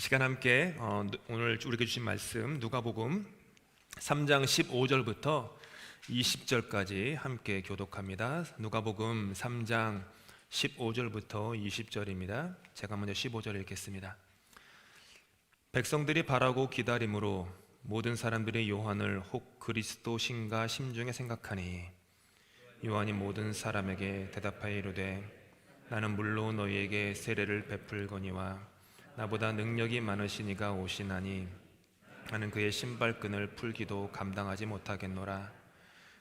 시간 함께 오늘 우리에게 주신 말씀 누가복음 3장 15절부터 20절까지 함께 교독합니다. 누가복음 3장 15절부터 20절입니다. 제가 먼저 15절 읽겠습니다. 백성들이 바라고 기다림으로 모든 사람들이 요한을 혹 그리스도신가 심중에 생각하니 요한이 모든 사람에게 대답하여 이르되 나는 물론 너희에게 세례를 베풀거니와 나보다 능력이 많으시니가 오시나니 나는 그의 신발끈을 풀기도 감당하지 못하겠노라.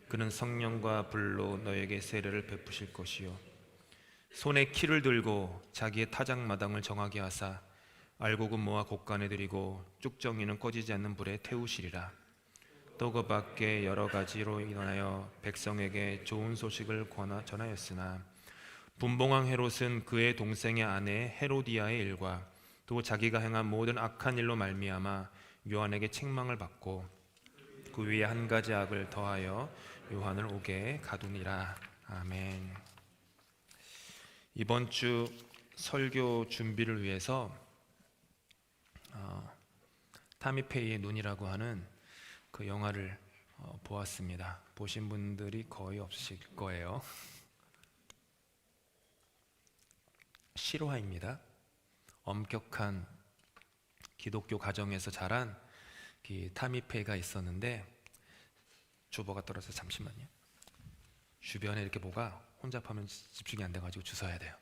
그는 성령과 불로 너에게 세례를 베푸실 것이요 손에 키를 들고 자기의 타작마당을 정하게 하사 알곡은 모아 곡간에 들이고 쭉정이는 꺼지지 않는 불에 태우시리라. 또 그 밖에 여러 가지로 인하여 백성에게 좋은 소식을 전하였으나 분봉왕 헤롯은 그의 동생의 아내 헤로디아의 일과 또 자기가 행한 모든 악한 일로 말미암아 요한에게 책망을 받고 그 위에 한 가지 악을 더하여 요한을 옥에 가두니라. 아멘. 이번 주 설교 준비를 위해서 타미페이의 눈이라고 하는 그 영화를 보았습니다. 보신 분들이 거의 없으실 거예요. 실화입니다. 엄격한 기독교 가정에서 자란 타미페이가 있었는데 주보가 떨어져서 잠시만요. 주변에 이렇게 뭐가 혼잡하면 집중이 안 돼가지고 주워야 돼요.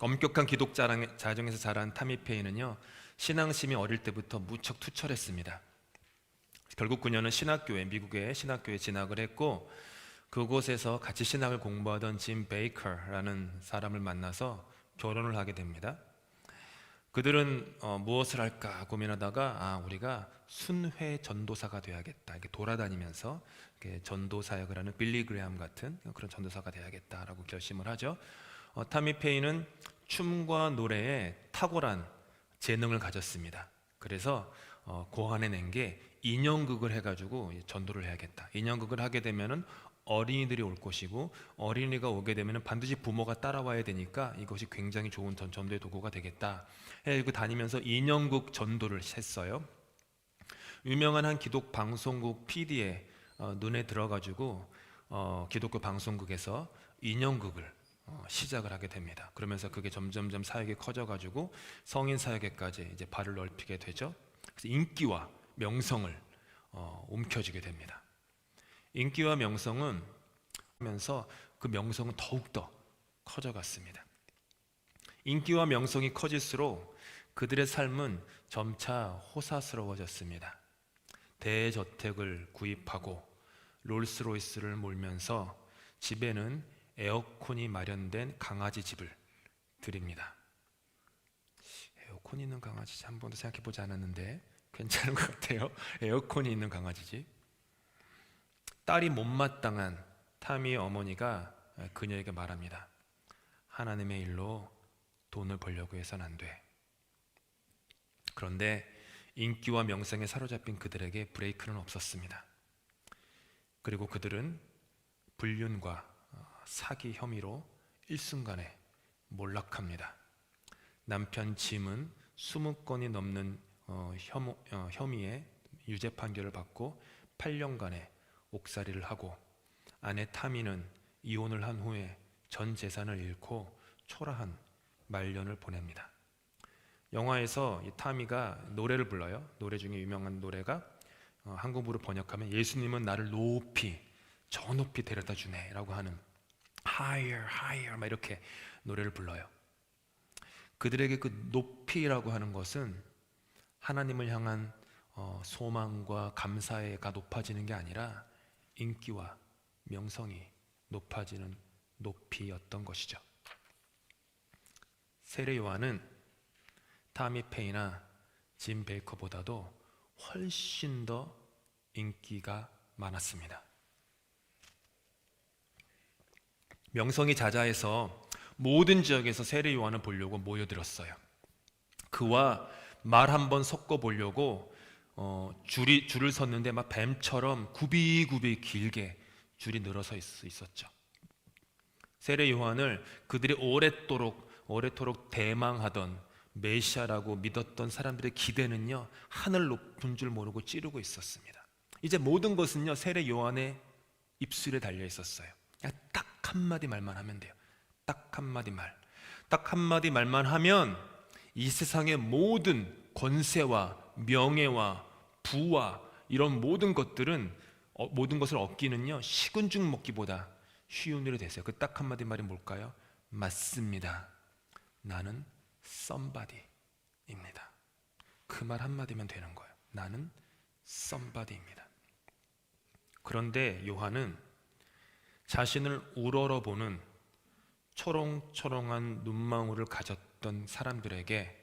엄격한 기독 가정에서 자란 타미페이는요, 신앙심이 어릴 때부터 무척 투철했습니다. 결국 그녀는 미국의 신학교에 진학을 했고 그곳에서 같이 신학을 공부하던 짐 베이커라는 사람을 만나서 결혼을 하게 됩니다. 그들은 무엇을 할까 고민하다가 우리가 순회 전도사가 돼야겠다. 이렇게 돌아다니면서 이렇게 전도 사역을 하는 빌리 그레함 같은 그런 전도사가 돼야겠다라고 결심을 하죠. 타미페이는 춤과 노래에 탁월한 재능을 가졌습니다. 그래서 고안해낸 게 인형극을 해가지고 전도를 해야겠다. 인형극을 하게 되면은 어린이들이 올 것이고 어린이가 오게 되면 반드시 부모가 따라와야 되니까 이것이 굉장히 좋은 전도의 도구가 되겠다. 해서 다니면서 인형극 전도를 했어요. 유명한 한 기독 방송국 PD의 눈에 들어가지고 기독교 방송국에서 인형극을 시작을 하게 됩니다. 그러면서 그게 점점점 사역이 커져가지고 성인 사역에까지 이제 발을 넓히게 되죠. 그래서 인기와 명성을 움켜쥐게 됩니다. 인기와 명성은 하면서 그 명성은 더욱더 커져갔습니다. 인기와 명성이 커질수록 그들의 삶은 점차 호사스러워졌습니다. 대저택을 구입하고 롤스로이스를 몰면서 집에는 에어컨이 마련된 강아지 집을 들입니다. 에어컨이 있는 강아지 집 한 번도 생각해보지 않았는데 괜찮은 것 같아요. 에어컨이 있는 강아지 집. 딸이 못마땅한 타미의 어머니가 그녀에게 말합니다. 하나님의 일로 돈을 벌려고 해서는 안 돼. 그런데 인기와 명성에 사로잡힌 그들에게 브레이크는 없었습니다. 그리고 그들은 불륜과 사기 혐의로 일순간에 몰락합니다. 남편 짐은 20건이 넘는 혐의에 유죄 판결을 받고 8년간의 옥살이를 하고 아내 타미는 이혼을 한 후에 전 재산을 잃고 초라한 말년을 보냅니다. 영화에서 이 타미가 노래를 불러요. 노래 중에 유명한 노래가 한국어로 번역하면 예수님은 나를 높이 저 높이 데려다 주네 라고 하는 higher higher 막 이렇게 노래를 불러요. 그들에게 그 높이라고 하는 것은 하나님을 향한 소망과 감사가 높아지는 게 아니라 인기와 명성이 높아지는 높이였던 것이죠. 세례 요한은 타미페이나 짐 베이커보다도 훨씬 더 인기가 많았습니다. 명성이 자자해서 모든 지역에서 세례 요한을 보려고 모여들었어요. 그와 말 한번 섞어 보려고 줄을 섰는데 막 뱀처럼 굽이굽이 길게 줄이 늘어서 있었죠. 세례 요한을 그들이 오랫도록 오래도록 대망하던 메시아라고 믿었던 사람들의 기대는요, 하늘 높은 줄 모르고 찌르고 있었습니다. 이제 모든 것은요, 세례 요한의 입술에 달려 있었어요. 그냥 딱 한마디 말만 하면 돼요. 딱 한마디 말. 딱 한마디 말만 하면 이 세상의 모든 권세와 명예와 부와 이런 모든 것들은 모든 것을 얻기는요, 식은 죽 먹기보다 쉬운 일이 됐어요. 그 딱 한마디 말이 뭘까요? 맞습니다. 나는 somebody입니다. 그 말 한마디면 되는 거예요. 나는 somebody입니다. 그런데 요한은 자신을 우러러보는 초롱초롱한 눈망울을 가졌던 사람들에게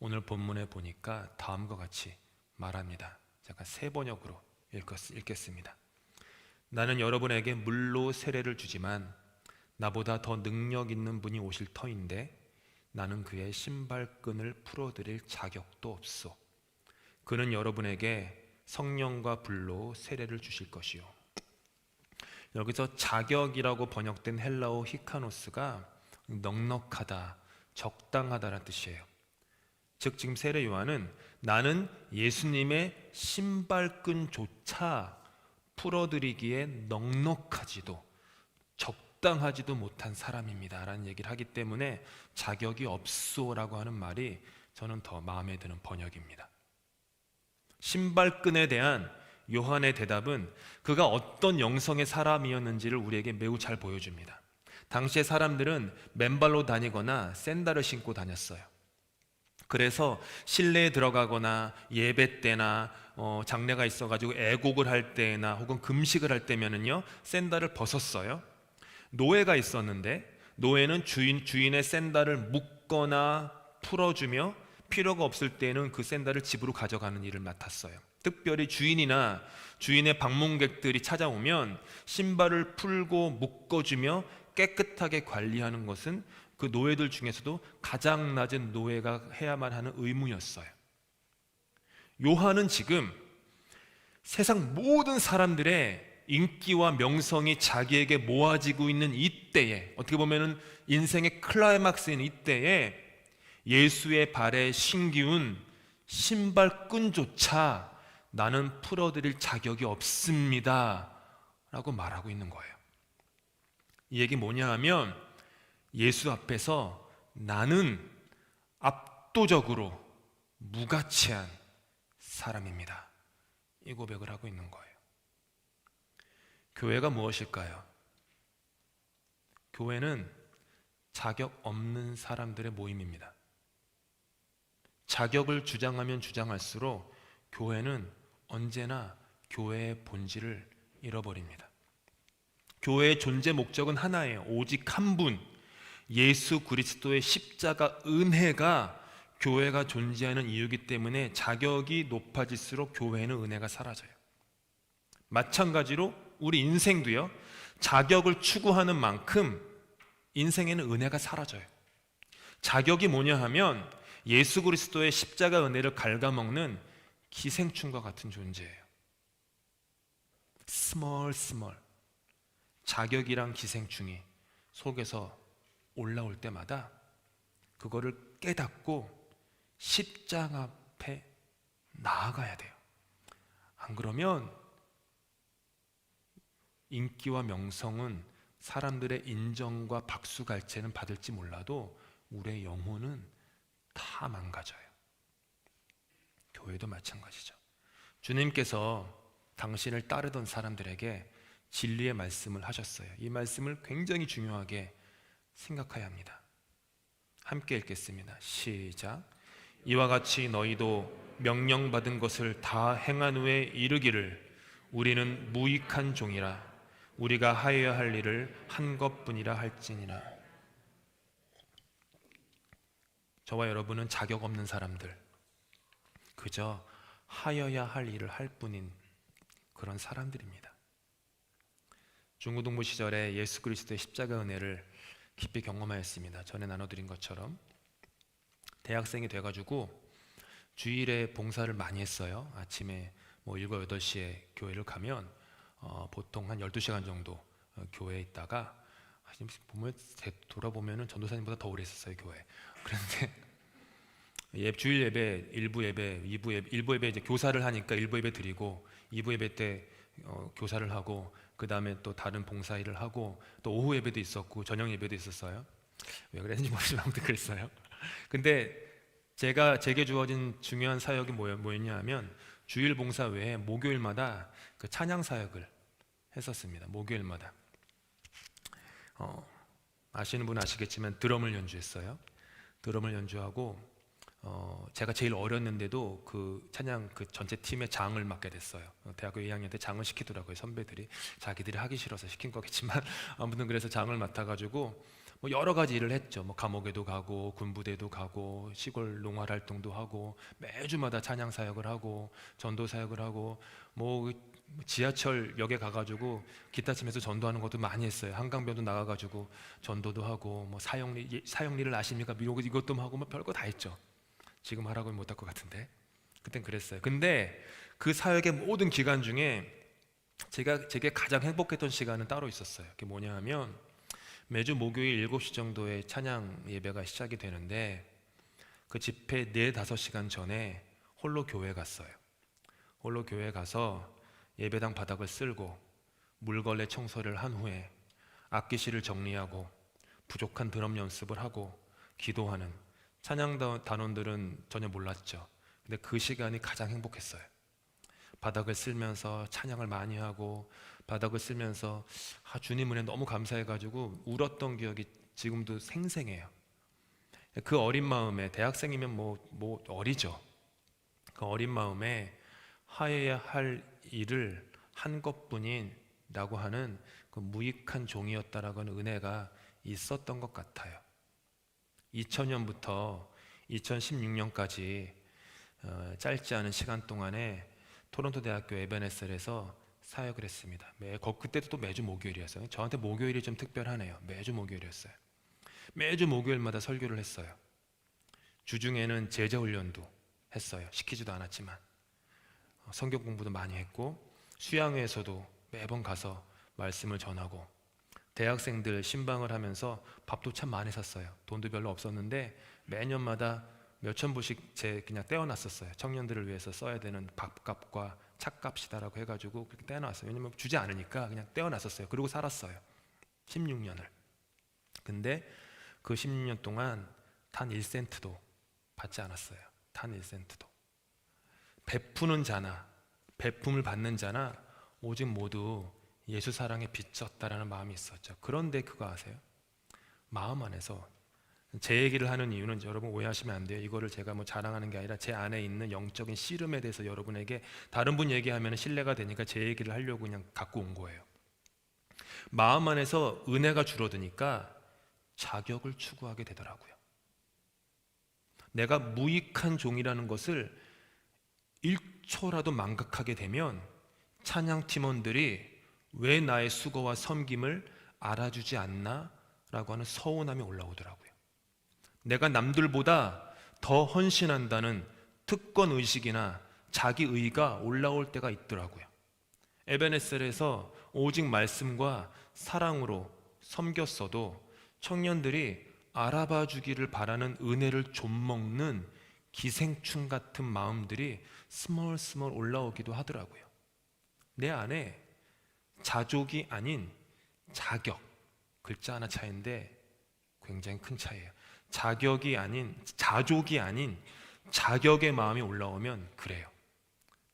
오늘 본문에 보니까 다음과 같이 말합니다. 제가 세 번역으로 읽겠습니다. 나는 여러분에게 물로 세례를 주지만 나보다 더 능력 있는 분이 오실 터인데 나는 그의 신발끈을 풀어드릴 자격도 없소. 그는 여러분에게 성령과 불로 세례를 주실 것이요. 여기서 자격이라고 번역된 헬라어 히카노스가 넉넉하다, 적당하다라는 뜻이에요. 즉 지금 세례 요한은 나는 예수님의 신발끈조차 풀어드리기에 넉넉하지도 적당하지도 못한 사람입니다 라는 얘기를 하기 때문에 자격이 없소라고 하는 말이 저는 더 마음에 드는 번역입니다. 신발끈에 대한 요한의 대답은 그가 어떤 영성의 사람이었는지를 우리에게 매우 잘 보여줍니다. 당시의 사람들은 맨발로 다니거나 샌들을 신고 다녔어요. 그래서 실내에 들어가거나 예배 때나 장례가 있어가지고 애곡을 할 때나 혹은 금식을 할 때면은요, 샌들을 벗었어요. 노예가 있었는데 노예는 주인의 샌들을 묶거나 풀어주며 필요가 없을 때는 그 샌들을 집으로 가져가는 일을 맡았어요. 특별히 주인이나 주인의 방문객들이 찾아오면 신발을 풀고 묶어주며 깨끗하게 관리하는 것은 그 노예들 중에서도 가장 낮은 노예가 해야만 하는 의무였어요. 요한은 지금 세상 모든 사람들의 인기와 명성이 자기에게 모아지고 있는 이때에, 어떻게 보면 인생의 클라이막스인 이때에 예수의 발에 신기운 신발끈조차 나는 풀어드릴 자격이 없습니다 라고 말하고 있는 거예요. 이 얘기 뭐냐 하면 예수 앞에서 나는 압도적으로 무가치한 사람입니다, 이 고백을 하고 있는 거예요. 교회가 무엇일까요? 교회는 자격 없는 사람들의 모임입니다. 자격을 주장하면 주장할수록 교회는 언제나 교회의 본질을 잃어버립니다. 교회의 존재 목적은 하나예요. 오직 한 분, 예수 그리스도의 십자가 은혜가 교회가 존재하는 이유이기 때문에 자격이 높아질수록 교회에는 은혜가 사라져요. 마찬가지로 우리 인생도요, 자격을 추구하는 만큼 인생에는 은혜가 사라져요. 자격이 뭐냐 하면 예수 그리스도의 십자가 은혜를 갉아먹는 기생충과 같은 존재예요. 스몰 자격이란 기생충이 속에서 올라올 때마다 그거를 깨닫고 십자가 앞에 나아가야 돼요. 안 그러면 인기와 명성은 사람들의 인정과 박수갈채는 받을지 몰라도 우리의 영혼은 다 망가져요. 교회도 마찬가지죠. 주님께서 당신을 따르던 사람들에게 진리의 말씀을 하셨어요. 이 말씀을 굉장히 중요하게 생각해야 합니다. 함께 읽겠습니다. 시작. 이와 같이 너희도 명령받은 것을 다 행한 후에 이르기를 우리는 무익한 종이라 우리가 하여야 할 일을 한 것뿐이라 할지니라. 저와 여러분은 자격 없는 사람들, 그저 하여야 할 일을 할 뿐인 그런 사람들입니다. 중고등부 시절에 예수 그리스도의 십자가 은혜를 깊이 경험하였습니다. 전에 나눠드린 것처럼 대학생이 돼가지고 주일에 봉사를 많이 했어요. 아침에 7, 8시에 교회를 가면 보통 한 12시간 정도 교회에 있다가 지금 보면 돌아보면은 전도사님보다 더 오래 있었어요 교회. 그런데 주일 예배, 일부 예배, 일부 예배 이제 교사를 하니까 일부 예배 드리고 2부 예배 때 교사를 하고 그 다음에 또 다른 봉사 일을 하고 또 오후 예배도 있었고 저녁 예배도 있었어요. 왜 그랬는지 모르지만 아무튼 그랬어요. 근데 제게 주어진 중요한 사역이 뭐였냐 하면 주일 봉사 외에 목요일마다 그 찬양 사역을 했었습니다. 목요일마다 아시는 분은 아시겠지만 드럼을 연주했어요. 드럼을 연주하고 제가 제일 어렸는데도 그 찬양 그 전체 팀의 장을 맡게 됐어요. 대학교 2학년 때 장을 시키더라고요. 선배들이 자기들이 하기 싫어서 시킨 거겠지만 아무튼 그래서 장을 맡아가지고 뭐 여러 가지 일을 했죠. 뭐 감옥에도 가고 군부대도 가고 시골 농활 활동도 하고 매주마다 찬양 사역을 하고 전도 사역을 하고 뭐 지하철역에 가가지고 기타 치면서 전도하는 것도 많이 했어요. 한강변도 나가가지고 전도도 하고 뭐 사형리를 아십니까? 이것도 하고 뭐 별거 다 했죠. 지금 하라고 하면 못할 것 같은데 그땐 그랬어요. 근데 그 사역의 모든 기간 중에 제게 가장 행복했던 시간은 따로 있었어요. 그게 뭐냐 하면 매주 목요일 7시 정도에 찬양 예배가 시작이 되는데 그 집회 4-5시간 전에 홀로 교회 갔어요. 홀로 교회 가서 예배당 바닥을 쓸고 물걸레 청소를 한 후에 악기실을 정리하고 부족한 드럼 연습을 하고 기도하는 찬양 단원들은 전혀 몰랐죠. 근데 그 시간이 가장 행복했어요. 바닥을 쓸면서 찬양을 많이 하고 바닥을 쓸면서 주님 은혜 너무 감사해가지고 울었던 기억이 지금도 생생해요. 그 어린 마음에 대학생이면 뭐 어리죠. 그 어린 마음에 하여야 할 일을 한 것뿐이라고 하는 그 무익한 종이었다라고 하는 은혜가 있었던 것 같아요. 2000년부터 2016년까지 짧지 않은 시간 동안에 토론토 대학교 에베네셀에서 사역을 했습니다. 그때도 또 매주 목요일이었어요. 저한테 목요일이 좀 특별하네요. 매주 목요일이었어요. 매주 목요일마다 설교를 했어요. 주중에는 제자훈련도 했어요. 시키지도 않았지만 성경 공부도 많이 했고 수양회에서도 매번 가서 말씀을 전하고 대학생들 신방을 하면서 밥도 참 많이 샀어요. 돈도 별로 없었는데 매년마다 몇천 불씩 그냥 떼어놨었어요. 청년들을 위해서 써야 되는 밥값과 차값이다라고 해가지고 그렇게 떼어놨어요. 왜냐면 주지 않으니까 그냥 떼어놨었어요. 그리고 살았어요. 16년을. 근데 그 16년 동안 단 1센트도 받지 않았어요. 단 1센트도. 베푸는 자나 베품을 받는 자나 오직 모두 예수 사랑에 비쳤다라는 마음이 있었죠. 그런데 그거 아세요? 마음 안에서 제 얘기를 하는 이유는 여러분 오해하시면 안 돼요. 이거를 제가 뭐 자랑하는 게 아니라 제 안에 있는 영적인 씨름에 대해서 여러분에게 다른 분 얘기하면 신뢰가 되니까 제 얘기를 하려고 그냥 갖고 온 거예요. 마음 안에서 은혜가 줄어드니까 자격을 추구하게 되더라고요. 내가 무익한 종이라는 것을 1초라도 망각하게 되면 찬양 팀원들이 왜 나의 수고와 섬김을 알아주지 않나? 라고 하는 서운함이 올라오더라고요. 내가 남들보다 더 헌신한다는 특권의식이나 자기의가 올라올 때가 있더라고요. 에베네셀에서 오직 말씀과 사랑으로 섬겼어도 청년들이 알아봐 주기를 바라는 은혜를 좀먹는 기생충 같은 마음들이 스멀스멀 올라오기도 하더라고요. 내 안에 자족이 아닌 자격, 글자 하나 차이인데 굉장히 큰 차이예요. 자족이 아닌 자격의 마음이 올라오면 그래요.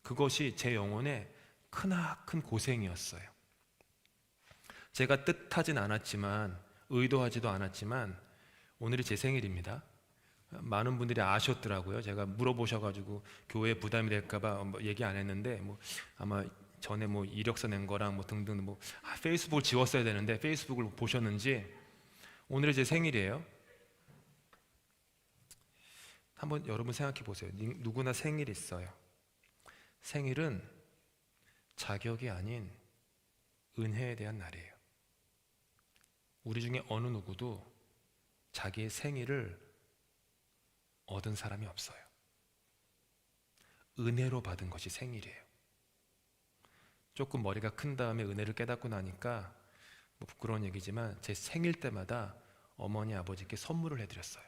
그것이 제 영혼의 크나큰 고생이었어요. 제가 뜻하진 않았지만 의도하지도 않았지만 오늘이 제 생일입니다. 많은 분들이 아셨더라고요. 제가 물어보셔가지고 교회에 부담이 될까봐 얘기 안 했는데 아마 전에 이력서 낸 거랑 등등 페이스북을 지웠어야 되는데 페이스북을 보셨는지 오늘이 제 생일이에요. 한번 여러분 생각해 보세요. 누구나 생일이 있어요. 생일은 자격이 아닌 은혜에 대한 날이에요. 우리 중에 어느 누구도 자기의 생일을 얻은 사람이 없어요. 은혜로 받은 것이 생일이에요. 조금 머리가 큰 다음에 은혜를 깨닫고 나니까 뭐 부끄러운 얘기지만 제 생일 때마다 어머니 아버지께 선물을 해드렸어요.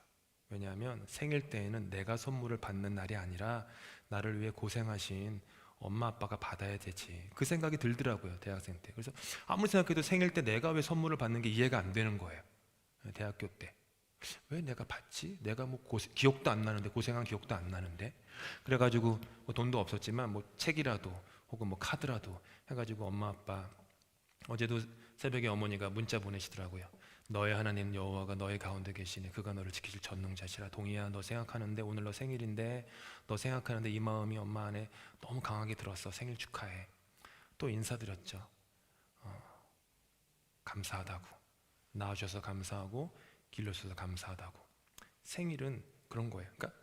왜냐하면 생일 때에는 내가 선물을 받는 날이 아니라 나를 위해 고생하신 엄마 아빠가 받아야 되지, 그 생각이 들더라고요, 대학생 때. 그래서 아무리 생각해도 생일 때 내가 왜 선물을 받는 게 이해가 안 되는 거예요. 대학교 때 왜 내가 받지? 내가 뭐 기억도 안 나는데, 고생한 기억도 안 나는데. 그래가지고 뭐 돈도 없었지만 뭐 책이라도 혹은 뭐 카드라도 해가지고 엄마 아빠, 어제도 새벽에 어머니가 문자 보내시더라고요. 너의 하나님 여호와가 너의 가운데 계시네. 그가 너를 지키실 전능자시라. 동희야, 너 생각하는데 오늘 너 생일인데, 너 생각하는데 이 마음이 엄마 안에 너무 강하게 들었어. 생일 축하해. 또 인사드렸죠. 감사하다고, 낳아주셔서 감사하고 길러주셔서 감사하다고. 생일은 그런 거예요. 그러니까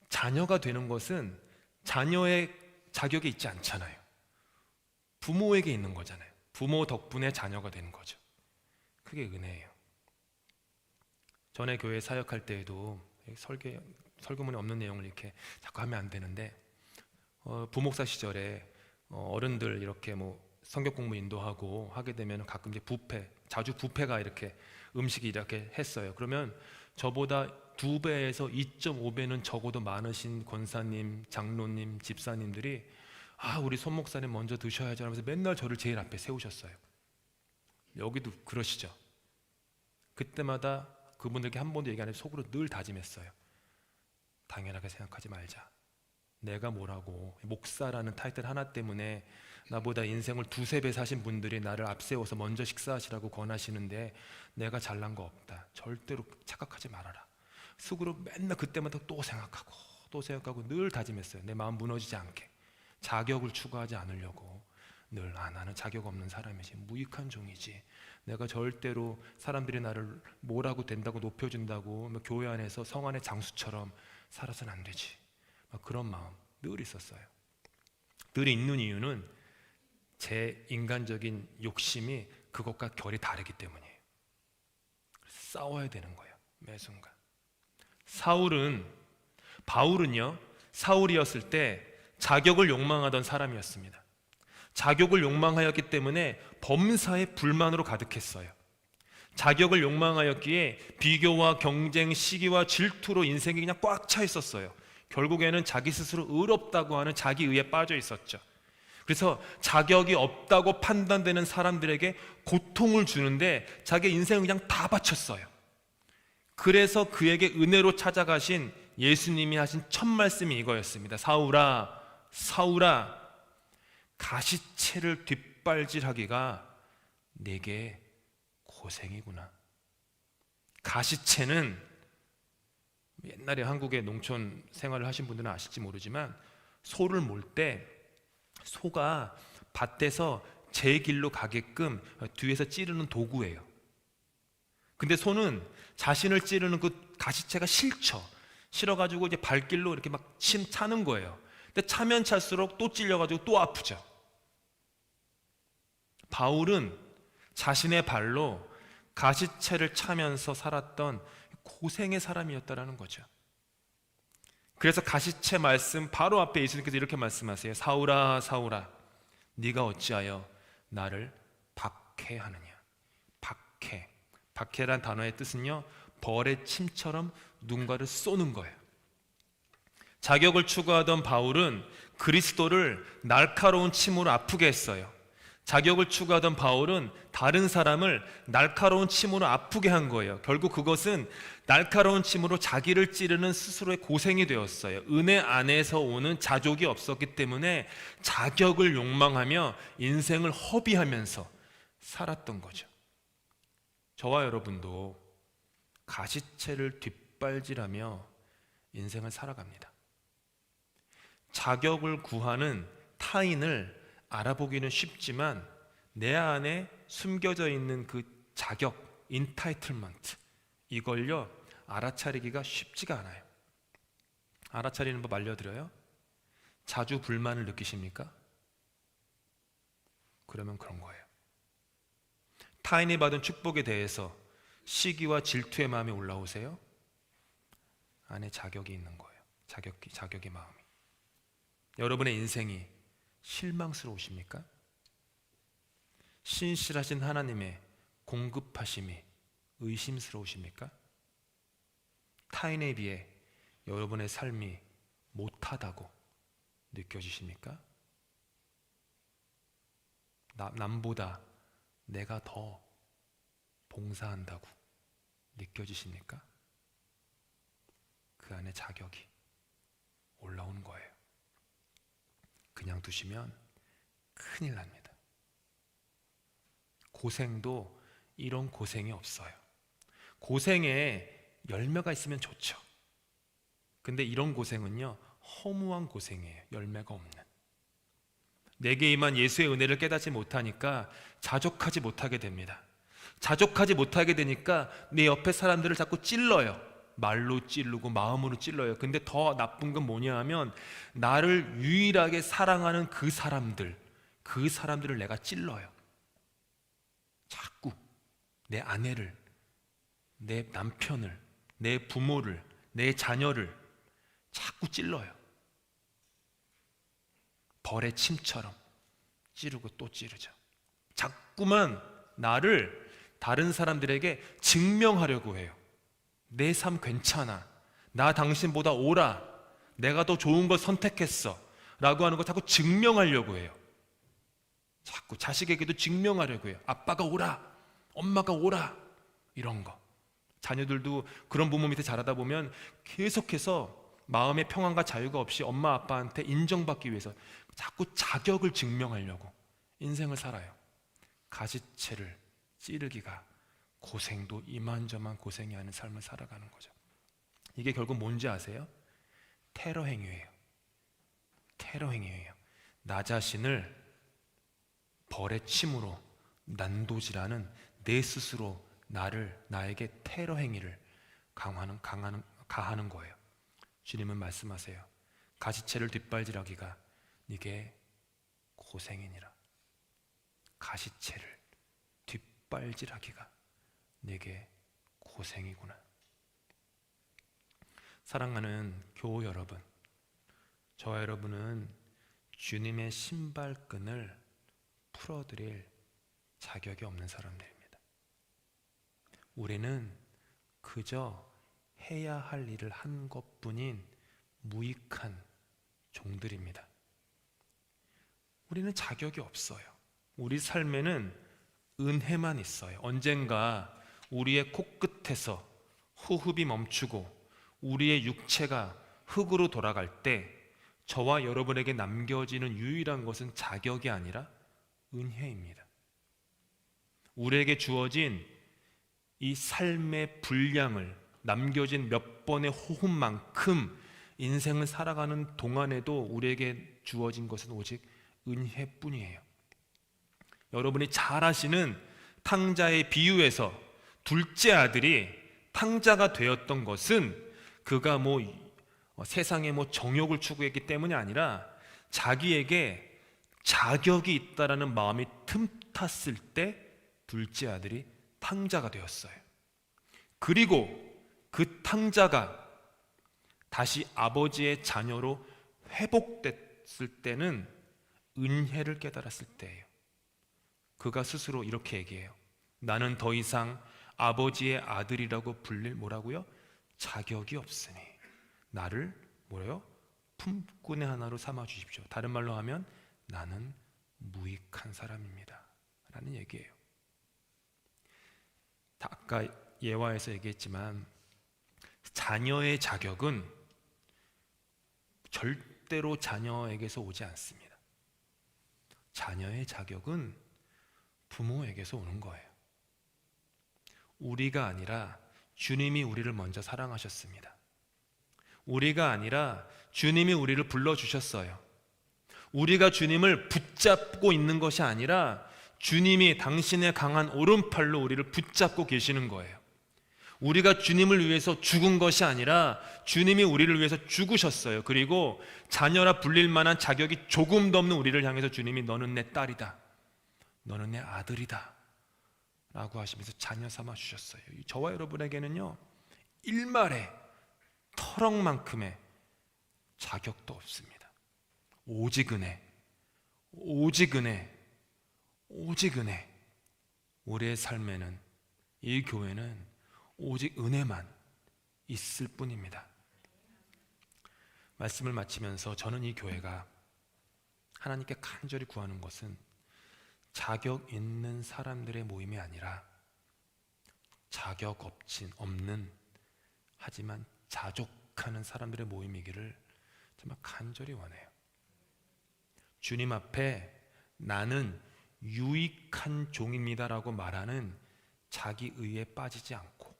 자녀가 되는 것은 자녀의 자격이 있지 않잖아요. 부모에게 있는 거잖아요. 부모 덕분에 자녀가 되는 거죠. 그게 은혜예요. 전에 교회 사역할 때에도 설교문에 없는 내용을 이렇게 자꾸 하면 안 되는데, 부목사 시절에 어른들 이렇게 뭐 성경 공부 인도하고 하게 되면 가끔 이제 자주 뷔페가 이렇게 음식이 이렇게 했어요. 그러면 저보다 2배에서 2.5배는 적어도 많으신 권사님, 장로님, 집사님들이 우리 손 목사님 먼저 드셔야죠 하면서 맨날 저를 제일 앞에 세우셨어요. 여기도 그러시죠? 그때마다 그분들께 한 번도 얘기 안 해도 속으로 늘 다짐했어요. 당연하게 생각하지 말자. 내가 뭐라고, 목사라는 타이틀 하나 때문에 나보다 인생을 2~3배 사신 분들이 나를 앞세워서 먼저 식사하시라고 권하시는데 내가 잘난 거 없다. 절대로 착각하지 말아라. 속으로 맨날 그때마다 또 생각하고 늘 다짐했어요. 내 마음 무너지지 않게. 자격을 추구하지 않으려고 늘 나는 자격 없는 사람이지, 무익한 종이지, 내가 절대로 사람들이 나를 뭐라고 된다고 높여준다고 교회 안에서 성 안의 장수처럼 살아서는 안 되지, 그런 마음 늘 있었어요. 늘 있는 이유는 제 인간적인 욕심이 그것과 결이 다르기 때문이에요. 싸워야 되는 거예요, 매 순간. 바울은요, 사울이었을 때 자격을 욕망하던 사람이었습니다. 자격을 욕망하였기 때문에 범사에 불만으로 가득했어요. 자격을 욕망하였기에 비교와 경쟁, 시기와 질투로 인생이 그냥 꽉 차 있었어요. 결국에는 자기 스스로 의롭다고 하는 자기의에 빠져 있었죠. 그래서 자격이 없다고 판단되는 사람들에게 고통을 주는데 자기 인생을 그냥 다 바쳤어요. 그래서 그에게 은혜로 찾아가신 예수님이 하신 첫 말씀이 이거였습니다. 사울아, 사울아, 가시채를 뒷발질하기가 내게 고생이구나. 가시채는 옛날에 한국의 농촌 생활을 하신 분들은 아실지 모르지만, 소를 몰 때 소가 밭에서 제 길로 가게끔 뒤에서 찌르는 도구예요. 근데 소는 자신을 찌르는 그 가시채가 싫어가지고 이제 발길로 이렇게 막 차는 거예요. 근데 차면 찰수록 또 찔려가지고 또 아프죠. 바울은 자신의 발로 가시채를 차면서 살았던 고생의 사람이었다라는 거죠. 그래서 가시채 말씀 바로 앞에 예수님께서 이렇게 말씀하세요. 사울아, 사울아, 네가 어찌하여 나를 박해하느냐. 박해란 단어의 뜻은요, 벌의 침처럼 누군가를 쏘는 거예요. 자격을 추구하던 바울은 그리스도를 날카로운 침으로 아프게 했어요. 자격을 추구하던 바울은 다른 사람을 날카로운 침으로 아프게 한 거예요. 결국 그것은 날카로운 침으로 자기를 찌르는 스스로의 고생이 되었어요. 은혜 안에서 오는 자족이 없었기 때문에 자격을 욕망하며 인생을 허비하면서 살았던 거죠. 저와 여러분도 가시채를 뒷발질하며 인생을 살아갑니다. 자격을 구하는 타인을 알아보기는 쉽지만 내 안에 숨겨져 있는 그 자격, 인타이틀먼트, 이걸요 알아차리기가 쉽지가 않아요. 알아차리는 법 알려드려요? 자주 불만을 느끼십니까? 그러면 그런 거예요. 타인이 받은 축복에 대해서 시기와 질투의 마음이 올라오세요? 안에 자격이 있는 거예요. 자격의 마음이. 여러분의 인생이 실망스러우십니까? 신실하신 하나님의 공급하심이 의심스러우십니까? 타인에 비해 여러분의 삶이 못하다고 느껴지십니까? 남보다 내가 더 봉사한다고 느껴지십니까? 그 안에 자격이 올라오는 거예요. 그냥 두시면 큰일 납니다. 고생도 이런 고생이 없어요. 고생에 열매가 있으면 좋죠. 근데 이런 고생은요, 허무한 고생이에요. 열매가 없는. 내게 임한 예수의 은혜를 깨닫지 못하니까 자족하지 못하게 됩니다. 자족하지 못하게 되니까 내 옆에 사람들을 자꾸 찔러요. 말로 찌르고 마음으로 찔러요. 근데 더 나쁜 건 뭐냐 하면 나를 유일하게 사랑하는 그 사람들을 내가 찔러요. 자꾸 내 아내를, 내 남편을, 내 부모를, 내 자녀를 자꾸 찔러요. 벌의 침처럼 찌르고 또 찌르죠. 자꾸만 나를 다른 사람들에게 증명하려고 해요. 내 삶 괜찮아, 나 당신보다 옳아, 내가 더 좋은 걸 선택했어 라고 하는 거 자꾸 증명하려고 해요. 자꾸 자식에게도 증명하려고 해요. 아빠가 옳아, 엄마가 옳아, 이런 거. 자녀들도 그런 부모 밑에 자라다 보면 계속해서 마음의 평안과 자유가 없이 엄마 아빠한테 인정받기 위해서 자꾸 자격을 증명하려고 인생을 살아요. 가시채를 찌르기가 고생도 이만저만 고생이 아닌 삶을 살아가는 거죠. 이게 결국 뭔지 아세요? 테러 행위예요. 테러 행위예요. 나 자신을 벌의 침으로 난도질하는 내 스스로 나에게 테러 행위를 가하는 거예요. 주님은 말씀하세요. 가시채를 뒷발질하기가 네게 고생이니라. 가시채를 뒷발질하기가 네게 고생이구나. 사랑하는 교우 여러분, 저와 여러분은 주님의 신발끈을 풀어드릴 자격이 없는 사람들입니다. 우리는 그저 해야 할 일을 한 것뿐인 무익한 종들입니다. 우리는 자격이 없어요. 우리 삶에는 은혜만 있어요. 언젠가 우리의 코끝에서 호흡이 멈추고 우리의 육체가 흙으로 돌아갈 때 저와 여러분에게 남겨지는 유일한 것은 자격이 아니라 은혜입니다. 우리에게 주어진 이 삶의 분량을 남겨진 몇 번의 호흡만큼 인생을 살아가는 동안에도 우리에게 주어진 것은 오직 은혜뿐이에요. 여러분이 잘 아시는 탕자의 비유에서 둘째 아들이 탕자가 되었던 것은 그가 세상에 정욕을 추구했기 때문이 아니라 자기에게 자격이 있다라는 마음이 틈탔을 때 둘째 아들이 탕자가 되었어요. 그리고 그 탕자가 다시 아버지의 자녀로 회복됐을 때는 은혜를 깨달았을 때예요. 그가 스스로 이렇게 얘기해요. 나는 더 이상 아버지의 아들이라고 불릴 뭐라고요? 자격이 없으니 나를 뭐래요? 품꾼의 하나로 삼아 주십시오. 다른 말로 하면 나는 무익한 사람입니다 라는 얘기예요. 아까 예화에서 얘기했지만 자녀의 자격은 절대로 자녀에게서 오지 않습니다. 자녀의 자격은 부모에게서 오는 거예요. 우리가 아니라 주님이 우리를 먼저 사랑하셨습니다. 우리가 아니라 주님이 우리를 불러주셨어요. 우리가 주님을 붙잡고 있는 것이 아니라 주님이 당신의 강한 오른팔로 우리를 붙잡고 계시는 거예요. 우리가 주님을 위해서 죽은 것이 아니라 주님이 우리를 위해서 죽으셨어요. 그리고 자녀라 불릴 만한 자격이 조금도 없는 우리를 향해서 주님이 너는 내 딸이다, 너는 내 아들이다 라고 하시면서 자녀 삼아 주셨어요. 저와 여러분에게는요, 일말의 터럭만큼의 자격도 없습니다. 오직 은혜, 오직 은혜, 오직 은혜. 우리의 삶에는, 이 교회는 오직 은혜만 있을 뿐입니다. 말씀을 마치면서 저는 이 교회가 하나님께 간절히 구하는 것은 자격 있는 사람들의 모임이 아니라 자격 없는 하지만 자족하는 사람들의 모임이기를 정말 간절히 원해요. 주님 앞에 나는 유익한 종입니다라고 말하는 자기 의에 빠지지 않고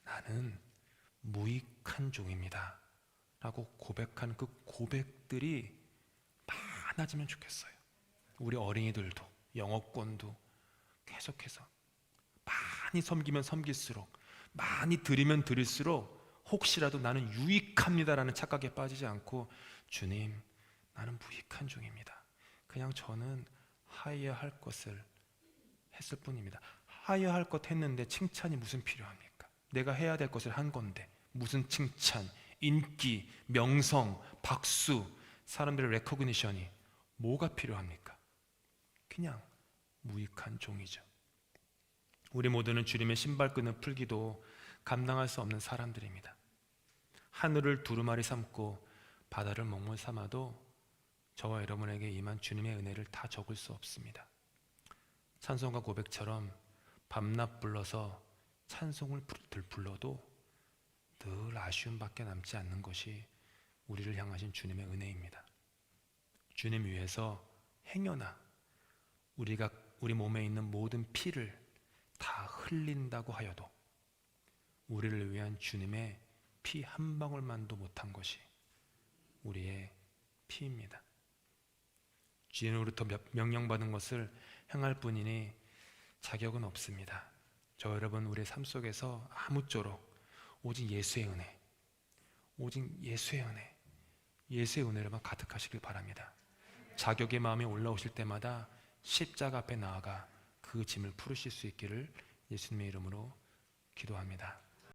나는 무익한 종입니다 라고 고백하는 그 고백들이 많아지면 좋겠어요. 우리 어린이들도 영어권도 계속해서 많이 섬기면 섬길수록, 많이 드리면 드릴수록 혹시라도 나는 유익합니다라는 착각에 빠지지 않고 주님, 나는 무익한 종입니다. 그냥 저는 하여야 할 것을 했을 뿐입니다. 하여야 할 것 했는데 칭찬이 무슨 필요합니까? 내가 해야 될 것을 한 건데 무슨 칭찬, 인기, 명성, 박수, 사람들의 레코그니션이 뭐가 필요합니까? 그냥 무익한 종이죠. 우리 모두는 주님의 신발끈을 풀기도 감당할 수 없는 사람들입니다. 하늘을 두루마리 삼고 바다를 먹물 삼아도 저와 여러분에게 임한 주님의 은혜를 다 적을 수 없습니다. 찬송가 고백처럼 밤낮 불러서 찬송을 불러도 늘 아쉬움밖에 남지 않는 것이 우리를 향하신 주님의 은혜입니다. 주님 위해서 행여나 우리가 우리 몸에 있는 모든 피를 다 흘린다고 하여도 우리를 위한 주님의 피 한 방울만도 못한 것이 우리의 피입니다. 주님으로부터 명령받은 것을 행할 뿐이니 자격은 없습니다. 저 여러분, 우리의 삶 속에서 아무쪼록 오직 예수의 은혜, 오직 예수의 은혜, 예수의 은혜로만 가득하시길 바랍니다. 자격의 마음이 올라오실 때마다 십자가 앞에 나아가 그 짐을 풀으실 수 있기를 예수님의 이름으로 기도합니다.